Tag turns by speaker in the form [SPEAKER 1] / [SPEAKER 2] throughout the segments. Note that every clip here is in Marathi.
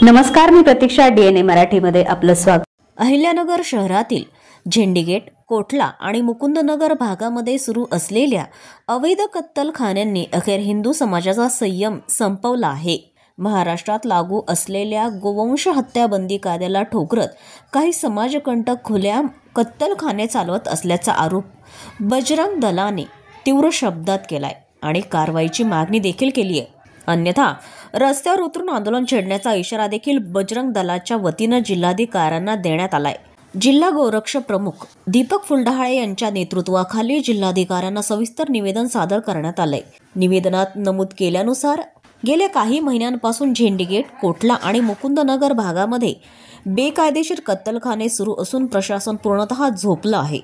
[SPEAKER 1] नमस्कार, मी प्रतीक्षा. DNA मराठीमध्ये आपलं स्वागत.
[SPEAKER 2] अहिल्यानगर शहरातील झेंडीगेट, कोठला आणि मुकुंदनगर भागामध्ये सुरू असलेल्या अवैध कत्तलखान्यांनी अखेर हिंदू समाजाचा संयम संपवला आहे. महाराष्ट्रात लागू असलेल्या गोवंश हत्याबंदी कायद्याला ठोकरत काही समाजकंटक खुल्या कत्तलखाने चालवत असल्याचा आरोप बजरंग दलाने तीव्र शब्दात केलाय आणि कारवाईची मागणी देखील केली आहे. अन्यथा रस्त्यावर उतरून आंदोलन छेडण्याचा इशारा देखील बजरंग दलाच्या वतीनं जिल्हाधिकाऱ्यांना देण्यात आलाय. जिल्हा गोरक्षक प्रमुख दीपक फुलडाळे यांच्या नेतृत्वाखाली जिल्हाधिकाऱ्यांना सविस्तर निवेदन सादर करण्यात आलंय. निवेदनात नमूद केल्यानुसार गेल्या काही महिन्यांपासून झेंडीगेट, कोठला आणि मुकुंदनगर भागामध्ये बेकायदेशीर कत्तलखाने सुरू असून प्रशासन पूर्णतः झोपलं आहे.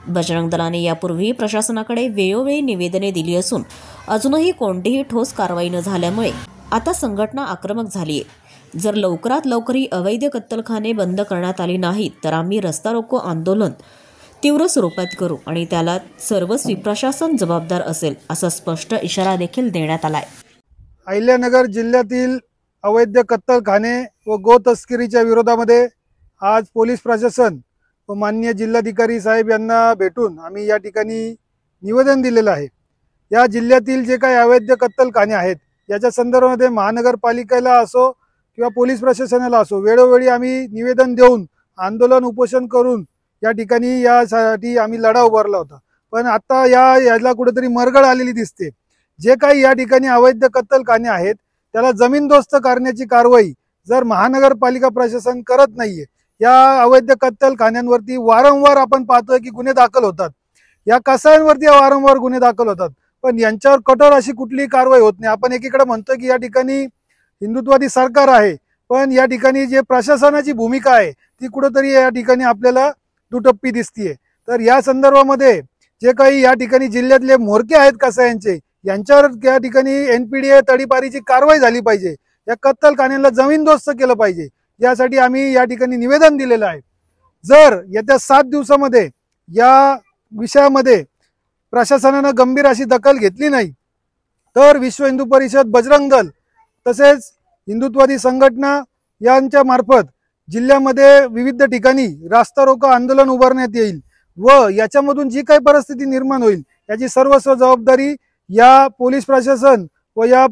[SPEAKER 2] बजरंग दलाने यापूर्वी प्रशासनाकडे वेळोवेळी निवेदने दिली असून अजूनही कोणतीही ठोस कारवाई न झाल्यामुळे आता संघटना आक्रमक झाली आहे. जर लवकरात लवकर ही अवैध कत्तलखाने बंद करण्यात आली नाहीत तर आम्ही रस्ता रोको आंदोलन तीव्र स्वरूपात करू आणि त्याला सर्वस्वी प्रशासन जबाबदार असेल, असा स्पष्ट इशारा देखील देण्यात आलाय.
[SPEAKER 3] अहिल्यानगर जिल्ह्यातील अवैध कत्तलखाने व गो तस्करीच्या विरोधामध्ये आज पोलीस प्रशासन व माननीय जिल्हाधिकारी साहेब यांना भेटून आम्ही या ठिकाणी निवेदन दिलेलं आहे. या जिल्ह्यातील जे काही अवैध कत्तलखाने आहेत याच्या संदर्भामध्ये महानगरपालिकेला असो किंवा पोलीस प्रशासनाला असो वेळोवेळी आम्ही निवेदन देऊन आंदोलन उपोषण करून या ठिकाणी यासाठी आम्ही लढा उभारला होता. पण आता याला कुठेतरी मरगळ आलेली दिसते. जे काही या ठिकाणी अवैध कत्तलखाने आहेत त्याला जमीनदोस्त करण्याची कारवाई जर महानगरपालिका प्रशासन करत नाहीये, या अवैध कत्तलखान्यांवरती वारंवार आपण पाहतोय की गुन्हे दाखल होतात, या कसायांवरती वारंवार गुन्हे दाखल होतात, पण यांच्यावर कठोर अशी कुठलीही कारवाई होत नाही. आपण एकीकडे म्हणतोय की या ठिकाणी हिंदुत्ववादी सरकार आहे, पण या ठिकाणी जे प्रशासनाची भूमिका आहे ती कुठेतरी या ठिकाणी आपल्याला दुटप्पी दिसतीये. तर या संदर्भामध्ये जे काही या ठिकाणी जिल्ह्यातले म्होरके आहेत कसायांचे, यांच्यावर या ठिकाणी NPDA तडीपारीची कारवाई झाली पाहिजे. या कत्तलखान्यांना जमीनदोस्त केलं पाहिजे, यासाठी आम्ही या ठिकाणी निवेदन दिलेलं आहे. जर येत्या 7 दिवसामध्ये या विषयामध्ये प्रशासनानं गंभीर अशी दखल घेतली नाही तर विश्व हिंदू परिषद, बजरंग दल तसेच हिंदुत्ववादी संघटना यांच्या मार्फत जिल्ह्यामध्ये विविध ठिकाणी रास्ता रोको आंदोलन उभारण्यात येईल व याच्यामधून जी काही परिस्थिती निर्माण होईल याची सर्वस्व जबाबदारी या पोलीस प्रशासन व या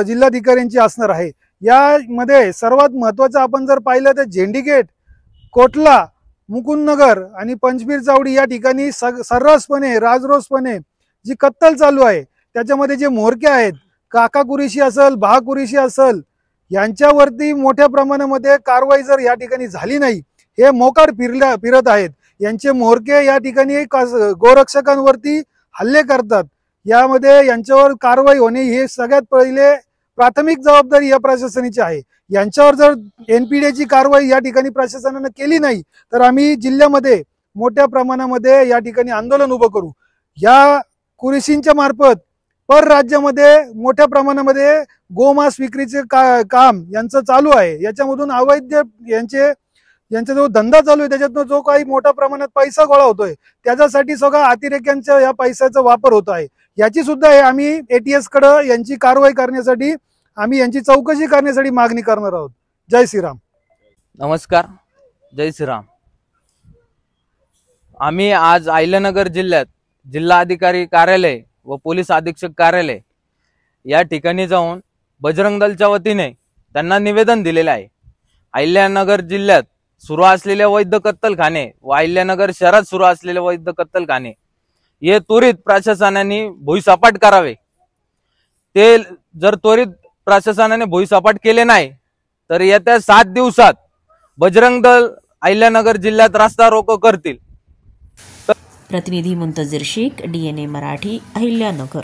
[SPEAKER 3] जिल्हाधिकाऱ्यांची असणार आहे. यामध्ये सर्वात महत्त्वाचं आपण जर पाहिलं तर झेंडीगेट, कोठला, मुकुंदनगर आणि पंचमीर चावडी या ठिकाणी सर्रासपणे राजरोसपणे जी कत्तल चालू आहे त्याच्यामध्ये जे म्होरके आहेत, काका कुरेशी असेल, भा कुरेशी असेल, यांच्यावरती मोठ्या प्रमाणामध्ये कारवाई जर या ठिकाणी झाली नाही, हे मोकाट फिरत आहेत. यांचे म्होरके या ठिकाणी गोरक्षकांवरती हल्ले करतात. यामध्ये यांच्यावर कारवाई होणे हे सगळ्यात पहिले प्राथमिक जबाबदारी या प्रशासनाची आहे. यांच्यावर जर NPDAची कारवाई या ठिकाणी प्रशासनाने केली नाही तर आम्ही जिल्ह्यामध्ये मोठ्या प्रमाणामध्ये या ठिकाणी आंदोलन उभं करू. या कुरेशींच्या मार्फत परराज्यामध्ये मोठ्या प्रमाणामध्ये गोमांस विक्रीचे काम यांचं चालू आहे. याच्यामधून अवैध यांचा जो धंदा चालू आहे त्याच्यातून जो काही मोठ्या प्रमाणात पैसा गोळा होतोय त्याच्यासाठी सगळ्या अतिरेक्यांच्या या पैशाचा वापर होत आहे. याची सुद्धा आम्ही ATS कडे यांची कारवाई करण्यासाठी आम्ही यांची चौकशी करण्यासाठी मागणी करणार आहोत. जय श्रीराम.
[SPEAKER 4] नमस्कार, जय श्रीराम. आम्ही आज अहिल्यानगर जिल्ह्यात जिल्हा अधिकारी कार्यालय व पोलीस अधीक्षक कार्यालय या ठिकाणी जाऊन बजरंग दलच्या वतीने त्यांना निवेदन दिलेले आहे. अहिल्यानगर जिल्ह्यात सुरू असलेले वैध कत्तलखाने व अहिल्यानगर शहरात सुरू असलेले वैध कत्तलखाने हे त्वरित प्रशासनाने भुईसपाट करावे. ते जर त्वरित प्रशासनाने भुईसपाट केले नाही तर येत्या 7 दिवसात बजरंग दल अहिल्यानगर जिल्ह्यात रस्ता रोको करतील.
[SPEAKER 2] प्रतिनिधी मुंतजीर शेख, DNA मराठी, अहिल्यानगर.